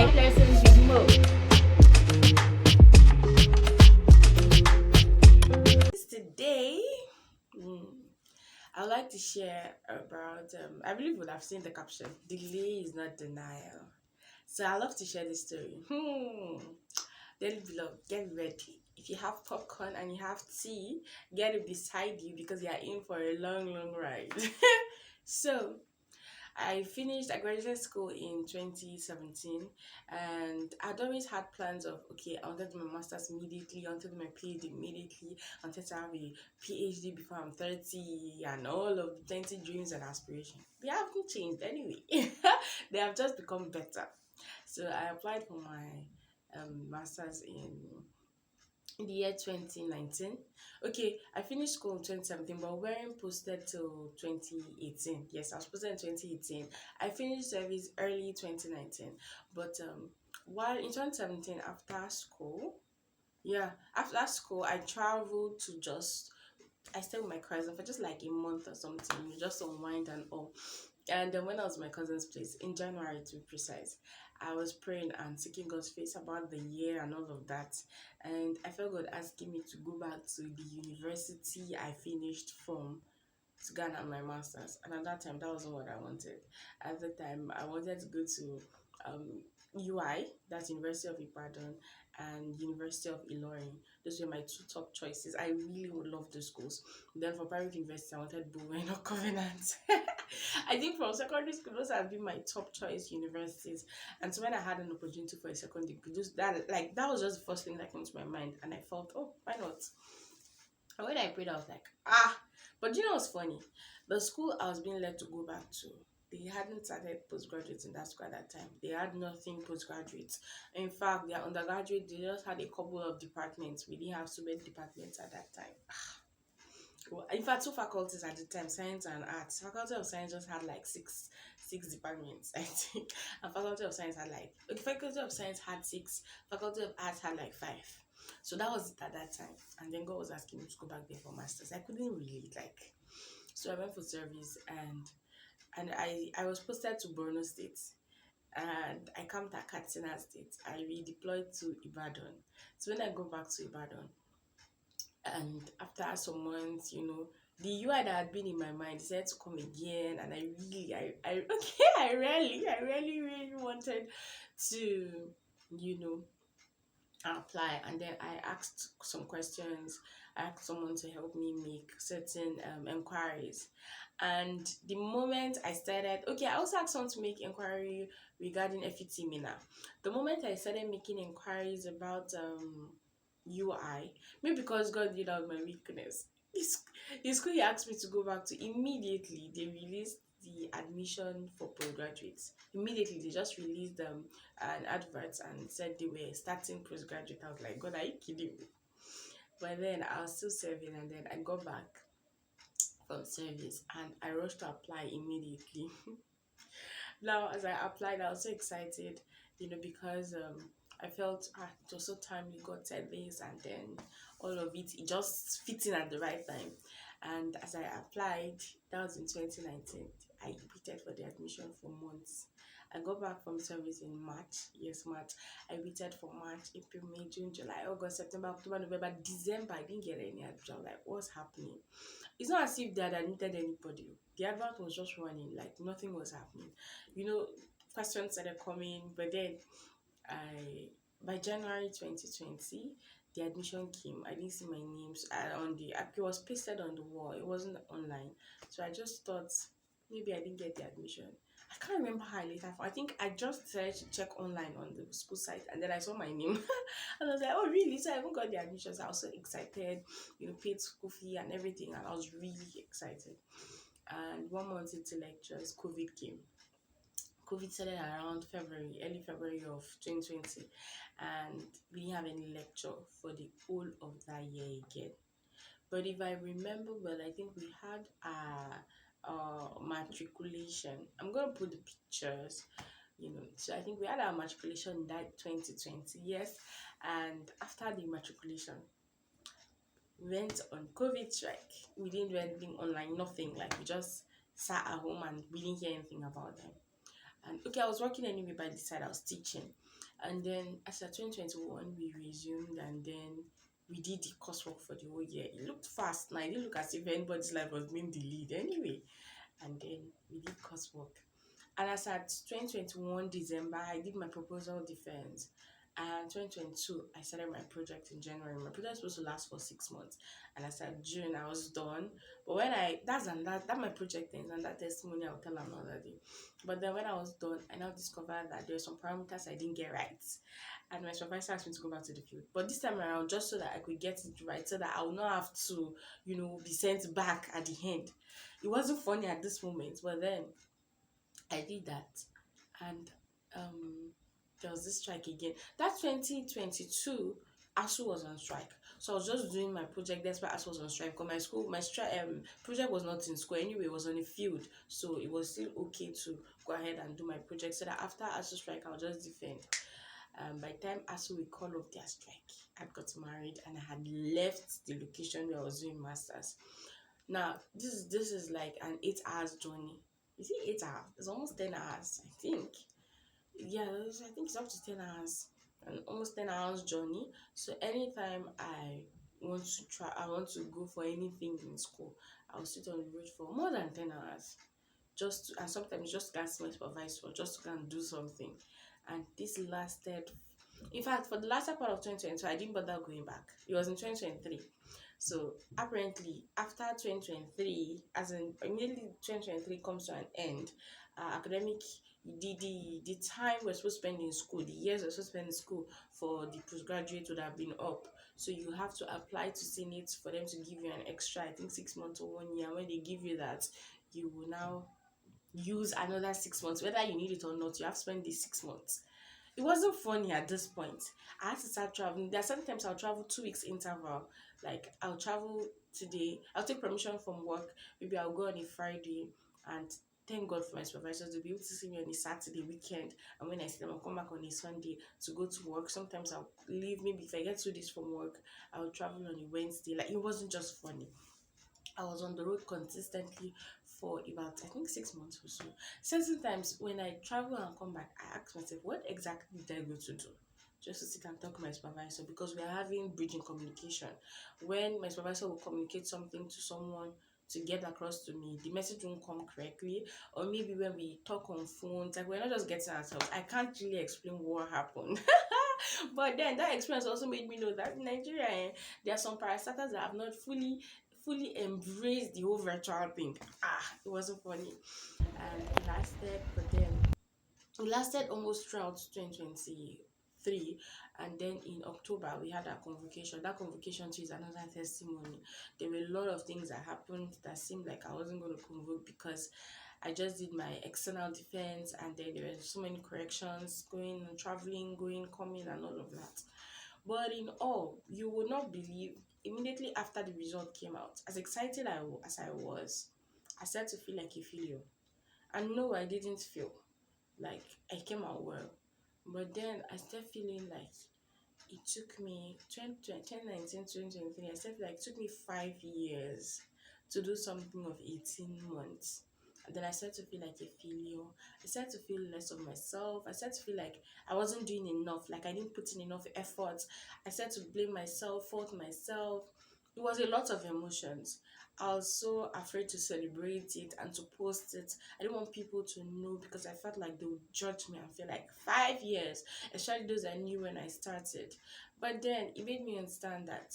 Life Lessons with Mo. Today, mm, I'd like to share about, I believe you would have seen the caption, delay is not denial. So I love to share this story. Dearly beloved, get ready. If you have popcorn and you have tea, get it beside you because you are in for a long, long ride. So, I graduated school in 2017, and I'd always had plans of, okay, I wanted to do my master's immediately, I wanted to do my PhD immediately, I wanted to have a PhD before I'm 30, and all of the plenty dreams and aspirations. They haven't changed anyway. They have just become better. So I applied for my master's in the year 2019. Okay, I finished school in 2017, but we weren't posted till 2018. Yes, I was posted in 2018. I finished service early 2019. But while in 2017, after school, yeah, after school, I traveled to I stayed with my cousin for just like a month or something, just to unwind and all. And then when I was at my cousin's place in January, to be precise, I was praying and seeking God's face about the year and all of that. And I felt God asking me to go back to the university I finished from to go and have my master's. And at that time, that wasn't what I wanted. At the time, I wanted to go to UI, that's University of Ibadan, and University of Ilorin. Those were my two top choices. I really would love those schools. Then for private university, I wanted Bowen or Covenant. I think from secondary school, those have been my top choice universities. And so when I had an opportunity for a second degree, that was just the first thing that came to my mind. And I felt, oh, why not? And when I prayed, I was like, ah. But you know what's funny? The school I was being led to go back to, they hadn't started postgraduate in that school at that time. They had nothing postgraduate. In fact, their undergraduate, they just had a couple of departments. We didn't have so many departments at that time. Well, in fact, two faculties at the time, science and arts. Faculty of science just had like six departments, I think. And faculty of science had faculty of science had six, faculty of arts had like five. So that was it at that time. And then God was asking me to go back there for masters. I couldn't really so I went for service, and I was posted to Borno State, and I camped at Katsina State. I redeployed to Ibadan. So when I go back to Ibadan, and after some months, the UI that had been in my mind decided to come again, and I really wanted to, you know, apply. And then I asked some questions. I asked someone to help me make certain inquiries. And the moment I started, okay, I also asked someone to make inquiry regarding FET Mina. The moment I started making inquiries about UI, maybe because God knew that was my weakness. The school he asked me to go back to, immediately they released the admission for postgraduates. Immediately they just released an advert and said they were starting postgraduate. I was like, God, are you kidding me? But then I was still serving, and then I got back from service and I rushed to apply immediately. Now, as I applied, I was so excited, because I felt it was so timely. God said this, and then all of it just fit in at the right time. And as I applied, that was in 2019. I waited for the admission for months. I got back from service in March. Yes, March. I waited for March, April, May, June, July, August, September, October, November, December. I didn't get any admission. I was like, what's happening? It's not as if they had admitted anybody. The advert was just running, like nothing was happening. Questions started coming, but then I by January 2020, the admission came. I didn't see my names it was pasted on the wall. It wasn't online. So I just thought maybe I didn't get the admission. I can't remember how I later found. I think I just decided to check online on the school site, and then I saw my name. And I was like, oh really? So I even got the admissions. I was so excited, paid school fee and everything, and I was really excited. And 1 month into lectures, COVID came. COVID started around early February of 2020, and we didn't have any lecture for the whole of that year again. But if I remember well, I think we had matriculation. I'm going to put the pictures, So I think we had our matriculation in that 2020, yes. And after the matriculation, we went on COVID strike. We didn't do anything online, nothing. Like we just sat at home and we didn't hear anything about them. And okay, I was working anyway by the side, I was teaching. And then as of 2021, we resumed, and then we did the coursework for the whole year. It looked fast. Now, it didn't look as if anybody's life was being delayed anyway. And then we did coursework. And as at 2021 December, I did my proposal defense. And 2022, I started my project in January. My project was supposed to last for 6 months. And as at June, I was done. But when that my project ends, and that testimony I'll tell another day. But then when I was done, I now discovered that there were some parameters I didn't get right. And my supervisor asked me to go back to the field. But this time around, just so that I could get it right, so that I will not have to, be sent back at the end. It wasn't funny at this moment, but then I did that, and there was this strike again. That 2022, ASU was on strike, so I was just doing my project. That's why ASU was on strike. Because my project was not in school anyway; it was on the field, so it was still okay to go ahead and do my project. So that after ASU strike, I'll just defend. By the time ASU we call off their strike, I got married and I had left the location where I was doing masters. Now this is like an 8 hours journey. You see, 8 hours. It's almost 10 hours, I think. Yeah, I think it's up to 10 hours, and almost 10 hours journey. So anytime I want to go for anything in school, I'll sit on the road for more than 10 hours. And sometimes just to go and see my supervisor, just to go and do something. And this lasted. In fact, for the latter part of 2022, I didn't bother going back. It was in 2023. So apparently, after 2023, as in immediately 2023 comes to an end, academic the time we're supposed to spend in school, the years we're supposed to spend in school for the postgraduate would have been up. So you have to apply to Senate for them to give you an extra, I think 6 months or 1 year. When they give you that, you will now use another 6 months. Whether you need it or not, you have to spend these 6 months. It wasn't funny at this point. I had to start traveling. There are sometimes I'll travel 2 weeks interval. Like I'll travel today. I'll take permission from work. Maybe I'll go on a Friday, and thank God for my supervisors to be able to see me on a Saturday weekend. And when I see them, I'll come back on a Sunday to go to work. Sometimes I'll leave. Maybe if I get 2 days from work, I'll travel on a Wednesday. Like it wasn't just funny. I was on the road consistently for about, I think, 6 months or so. Certain times when I travel and come back, I ask myself, what exactly did I go to do? Just to sit and talk to my supervisor, because we are having bridging communication. When my supervisor will communicate something to someone to get across to me, the message won't come correctly. Or maybe when we talk on phones, like we're not just getting ourselves. I can't really explain what happened. But then that experience also made me know that in Nigeria, there are some parastatals that have not fully embraced the whole virtual thing. It wasn't funny. And it lasted almost throughout 2023. And then in October we had our convocation. That convocation too is another testimony. There were a lot of things that happened that seemed like I wasn't going to convoke, because I just did my external defense, and then there were so many corrections, going and traveling, going, coming, and all of that. But in all, you would not believe, immediately after the result came out, as excited as I was, I started to feel like a failure. And no, I didn't feel like I came out well. But then I started feeling like it took me 2019, 2023, I started like it took me 5 years to do something of 18 months. And then I started to feel like a failure. I started to feel less of myself. I started to feel like I wasn't doing enough, like I didn't put in enough effort. I started to blame myself, fault myself. It was a lot of emotions. I was so afraid to celebrate it and to post it. I didn't want people to know, because I felt like they would judge me and feel like 5 years, especially those I knew when I started. But then it made me understand that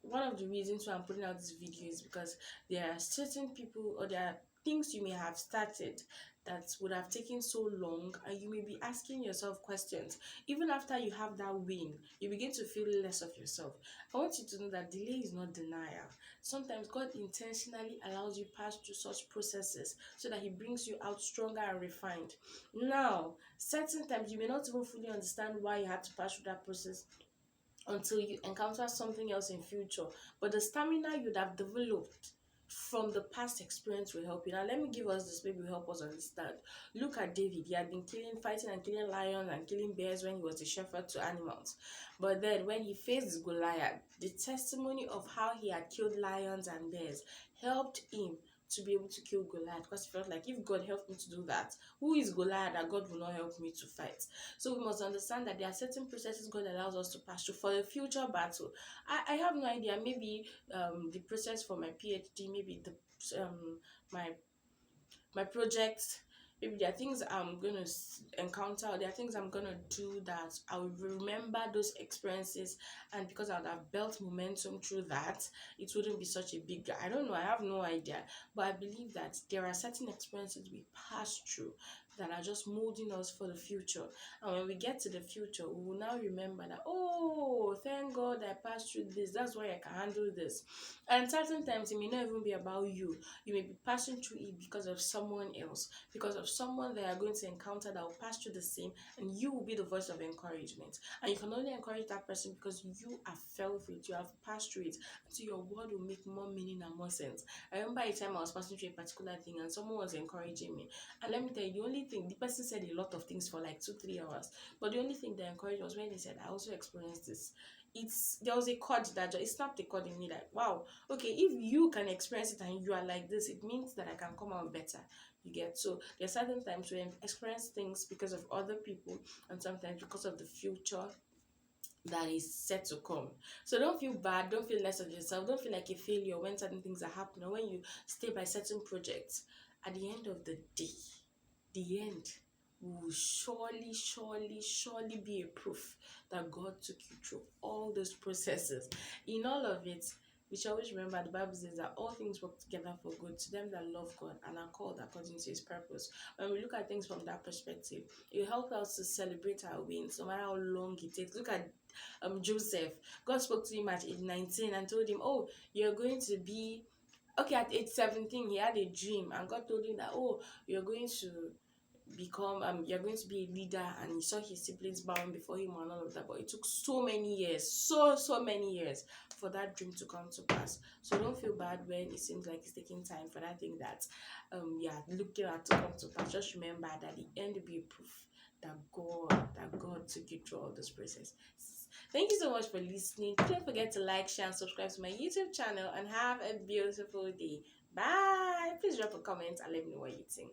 one of the reasons why I'm putting out this video is because there are certain people, or there are things you may have started that would have taken so long, and you may be asking yourself questions. Even after you have that win, you begin to feel less of yourself. I want you to know that delay is not denial. Sometimes God intentionally allows you pass through such processes so that He brings you out stronger and refined. Now, certain times you may not even fully understand why you had to pass through that process until you encounter something else in future. But the stamina you'd have developed from the past experience will help you. Now, let me give us this, maybe will help us understand. Look at David. He had been fighting and killing lions and killing bears when he was a shepherd to animals. But then when he faced Goliath, the testimony of how he had killed lions and bears helped him to be able to kill Goliath, because he felt like if God helped me to do that, who is Goliath that God will not help me to fight? So we must understand that there are certain processes God allows us to pass through for the future battle. I have no idea. Maybe the process for my PhD, maybe the my project, maybe there are things I'm gonna encounter, or there are things I'm gonna do that I will remember those experiences, and because I would have built momentum through that, it wouldn't be such a big, I don't know, I have no idea. But I believe that there are certain experiences we pass through that are just molding us for the future. And when we get to the future, we will now remember that, oh, thank God I passed through this, that's why I can handle this. And certain times it may not even be about you. You may be passing through it because of someone else, because of someone that are going to encounter that will pass through the same, and you will be the voice of encouragement. And you can only encourage that person because you have felt it, you have passed through it, so your word will make more meaning and more sense. I remember a time I was passing through a particular thing and someone was encouraging me. And let me tell you, the only thing, the person said a lot of things for like 2-3 hours, but the only thing they encouraged was when they said, I also experienced this. There was a chord that just, it snapped a chord in me, like, wow, okay, if you can experience it and you are like this, it means that I can come out better. You get? So there are certain times when experience things because of other people, and sometimes because of the future that is set to come. So don't feel bad, don't feel less of yourself, don't feel like a failure when certain things are happening, or when you stay by certain projects. At the end of the day, the end will surely be a proof that God took you through all those processes. In all of it, we should always remember the Bible says that all things work together for good to them that love God and are called according to his purpose. When we look at things from that perspective, it helps us to celebrate our wins no matter how long it takes. Look at Joseph. God spoke to him at age 19 and told him, oh, you're going to be, okay, at age 17 he had a dream, and God told him that, oh, you're going to become you're going to be a leader, and he saw his siblings bowing before him and all of that. But it took so many years, so many years for that dream to come to pass. So don't feel bad when it seems like it's taking time for that thing that looking at to come to pass. Just remember that the end will be a proof that God took you through all this process. Thank you so much for listening. Don't forget to like, share, and subscribe to my YouTube channel, and have a beautiful day. Bye. Please drop a comment and let me know what you think.